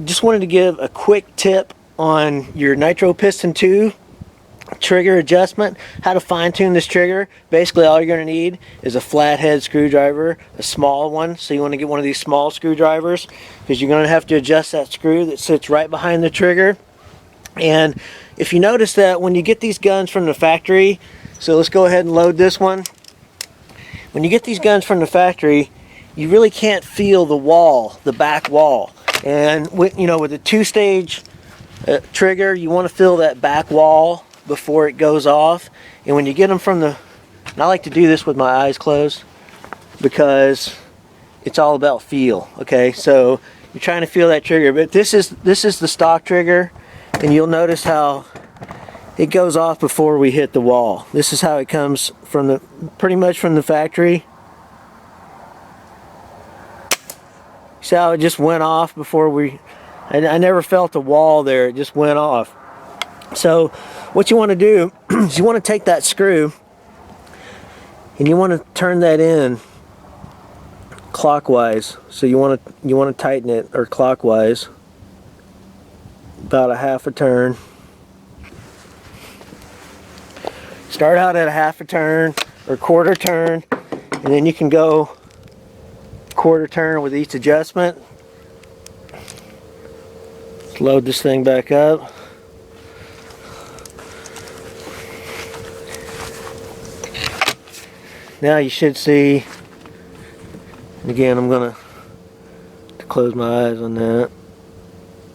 just wanted to give a quick tip on your Nitro Piston 2 trigger adjustment, how to fine tune this trigger. Basically all you're going to need is a flathead screwdriver, a small one. So you want to get one of these small screwdrivers because you're going to have to adjust that screw that sits right behind the trigger. And if you notice that when you get these guns from the factory, so let's go ahead and load this one. When you get these guns from the factory, you really can't feel the wall, the back wall. And with, you know, with a two-stage trigger, you want to feel that back wall before it goes off. And when you get them from the, and I like to do this with my eyes closed because it's all about feel. Okay, so you're trying to feel that trigger, but this is the stock trigger, and you'll notice how it goes off before we hit the wall. This is how it comes from the, pretty much from the factory. See how it just went off before we, I never felt the wall there, it just went off. So what you want to do is you want to take that screw and you want to turn that in clockwise. So you want to tighten it, or clockwise, about a half a turn. Start out at a half a turn or quarter turn, and then you can go quarter turn with each adjustment. Let's load this thing back up. Now you should see, again I'm going to close my eyes on that.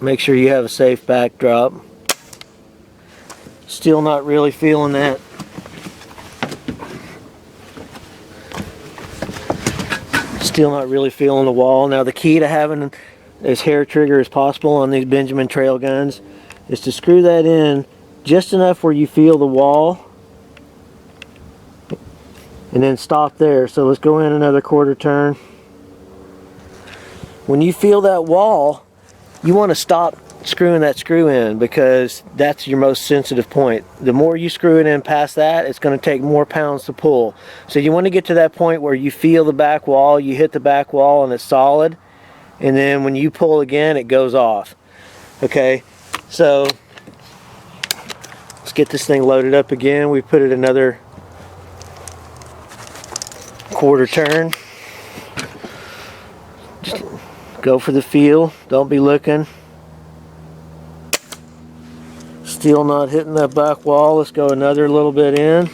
Make sure you have a safe backdrop. Still not really feeling that. Still not really feeling the wall. Now the key to having as hair trigger as possible on these Benjamin Trail guns is to screw that in just enough where you feel the wall, and then stop there. So let's go in another quarter turn. When you feel that wall, you want to stop screwing that screw in because that's your most sensitive point. The more you screw it in past that, it's going to take more pounds to pull. So you want to get to that point where you feel the back wall, you hit the back wall and it's solid, and then when you pull again it goes off. Okay, so let's get this thing loaded up again. We put it another quarter turn. Just go for the feel, don't be looking. Still not hitting that back wall. Let's go another little bit in.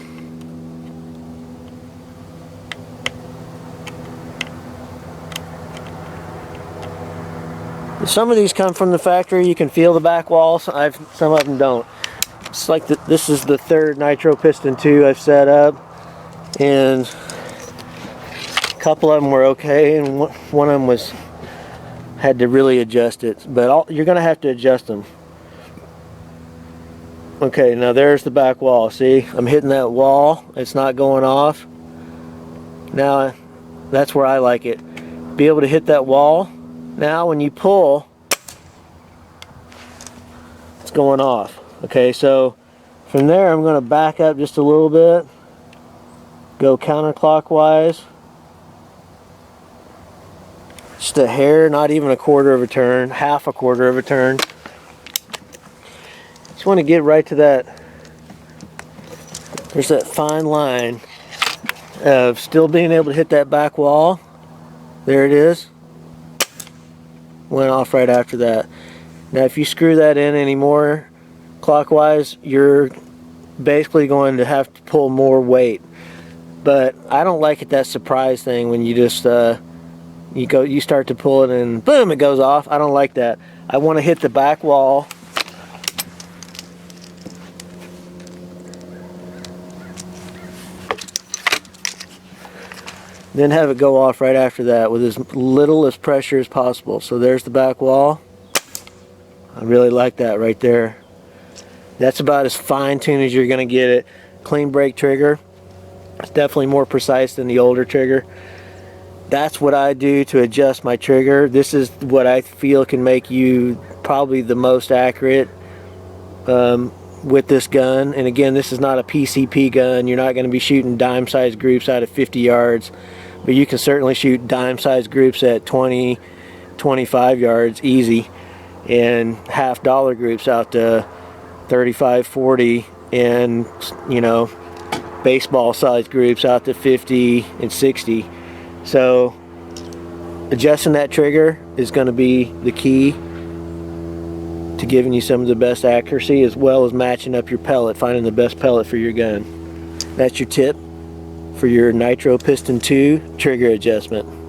Some of these come from the factory, you can feel the back wall, some of them don't. It's like this is the third Nitro Piston 2 I've set up, and a couple of them were okay, and one of them had to really adjust it, but you're going to have to adjust them. Okay, now there's the back wall. See, I'm hitting that wall, it's not going off. Now that's where I like it, be able to hit that wall. Now when you pull, it's going off. Okay, so from there I'm going to back up just a little bit, go counterclockwise, just a hair, not even a quarter of a turn, half a quarter of a turn. Just want to get right to that, there's that fine line of still being able to hit that back wall. There it is. Went off right after that. Now if you screw that in anymore clockwise, you're basically going to have to pull more weight. But I don't like it, that surprise thing when you just you start to pull it and boom, it goes off. I don't like that. I want to hit the back wall. Then have it go off right after that with as little as pressure as possible. So there's the back wall. I really like that right there. That's about as fine-tuned as you're going to get it. Clean break trigger. It's definitely more precise than the older trigger. That's what I do to adjust my trigger. This is what I feel can make you probably the most accurate with this gun. And again, this is not a PCP gun. You're not going to be shooting dime-sized groups out of 50 yards. But you can certainly shoot dime-sized groups at 20, 25 yards easy. and half dollar groups out to 35, 40, and baseball size groups out to 50 and 60. So adjusting that trigger is going to be the key to giving you some of the best accuracy, as well as matching up your pellet, finding the best pellet for your gun. That's your tip for your Nitro Piston 2 trigger adjustment.